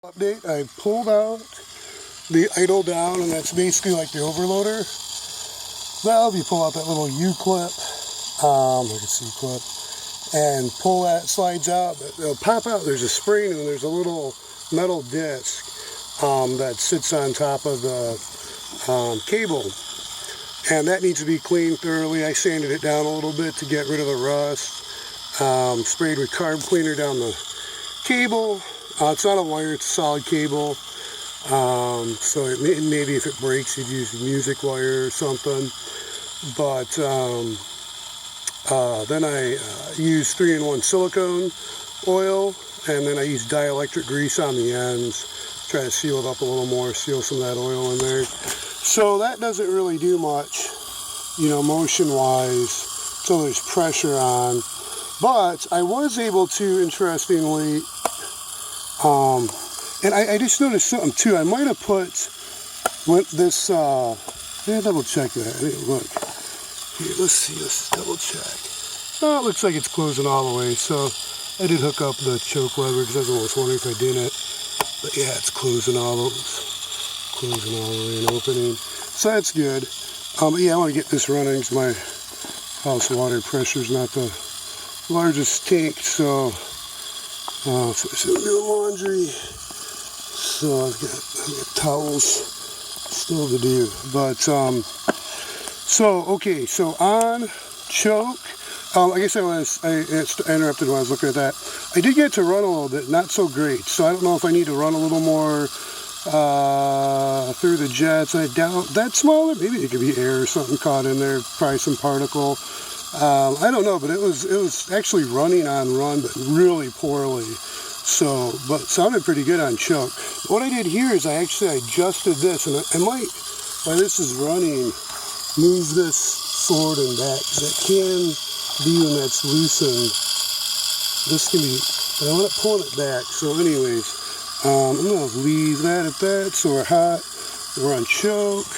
Update, I pulled out the idle down, and that's basically like the overloader valve. You pull out that little U-clip, like a C-clip, and pull that, slides out. It'll pop out. There's a spring, and there's a little metal disc that sits on top of the cable, and that needs to be cleaned thoroughly. I sanded it down a little bit to get rid of the rust. Sprayed with carb cleaner down the cable. It's not a wire, it's a solid cable. So maybe if it breaks, you'd use a music wire or something. But then I use 3-in-1 silicone oil, and then I use dielectric grease on the ends. Try to seal it up a little more, seal some of that oil in there. So that doesn't really do much, you know, motion-wise, so there's pressure on. But I was able to, interestingly, and I just noticed something too. I might have put this, let me double check that. Look, here, let's see, let's double check. Oh, it looks like it's closing all the way. So I did hook up the choke lever because I was almost wondering if I didn't. But yeah, it's closing all the way and opening. So that's good. But yeah, I want to get this running because my house water pressure is not the largest tank, so there's a new laundry, so I've got towels still to do. But okay, so on choke, I guess I interrupted when I was looking at that. I did get to run a little bit, not so great, so I don't know if I need to run a little more through the jets. I doubt that's smaller. Maybe it could be air or something caught in there, probably some particle. I don't know, but it was actually running on run, but really poorly. So, but sounded pretty good on choke. What I did here is I actually adjusted this, and I might, while this is running, move this forward and back, because it can be when that's loosened. This can be, but I want to pull it back. So anyways, I'm going to leave that at that, so we're hot, we're on choke.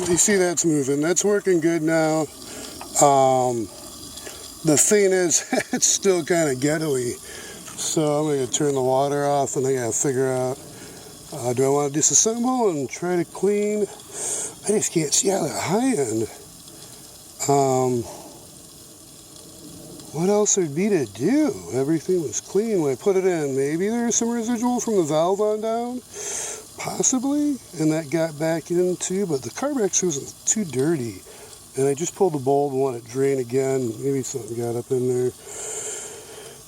You see that's moving. That's working good now. The thing is, it's still kind of ghetto-y. So I'm going to turn the water off, and I got to figure out, do I want to disassemble and try to clean? I just can't see out of the high end. What else would be to do? Everything was clean when I put it in. Maybe there's some residual from the valve on down. Possibly, and that got back into, but the carb actually wasn't too dirty, and I just pulled the bulb and let it drain again. Maybe something got up in there.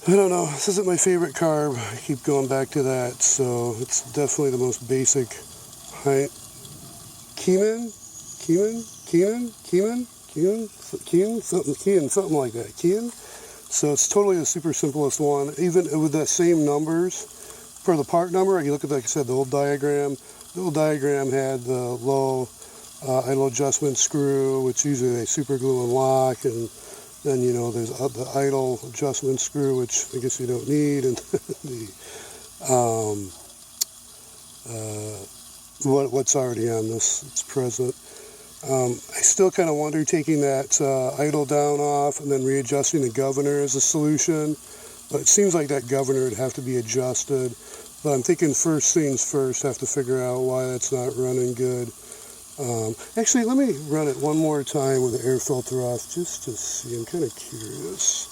I don't know. This isn't my favorite carb. I keep going back to that, so it's definitely the most basic. Keenan, something like that. Keenan. So it's totally the super simplest one, even with the same numbers. For the part number, you look at, like I said, the old diagram. The old diagram had the low idle adjustment screw, which usually they super glue and lock, and then, you know, there's the idle adjustment screw, which I guess you don't need, and what's already on this, it's present. I still kind of wonder taking that idle down off and then readjusting the governor as a solution. But it seems like that governor would have to be adjusted. But I'm thinking first things first, have to figure out why that's not running good. Actually, let me run it one more time with the air filter off just to see. I'm kind of curious.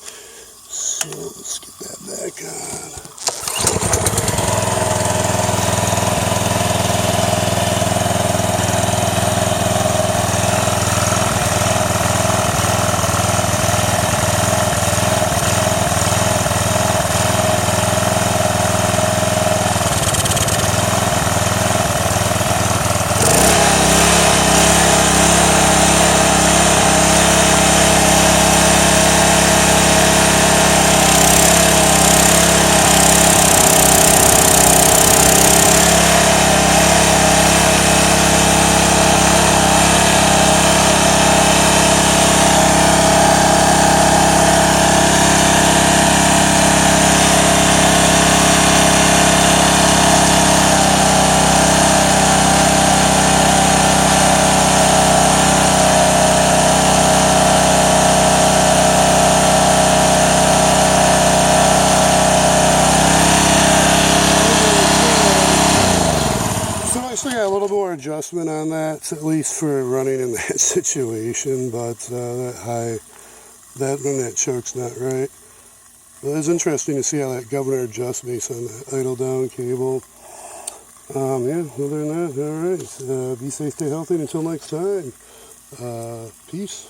So let's get that back on. adjustment on that, at least for running in that situation, but when that choke's not right. But it's interesting to see how that governor adjusts based on the idle down cable. Yeah, other than that, alright. Be safe, stay healthy, and until next time, peace.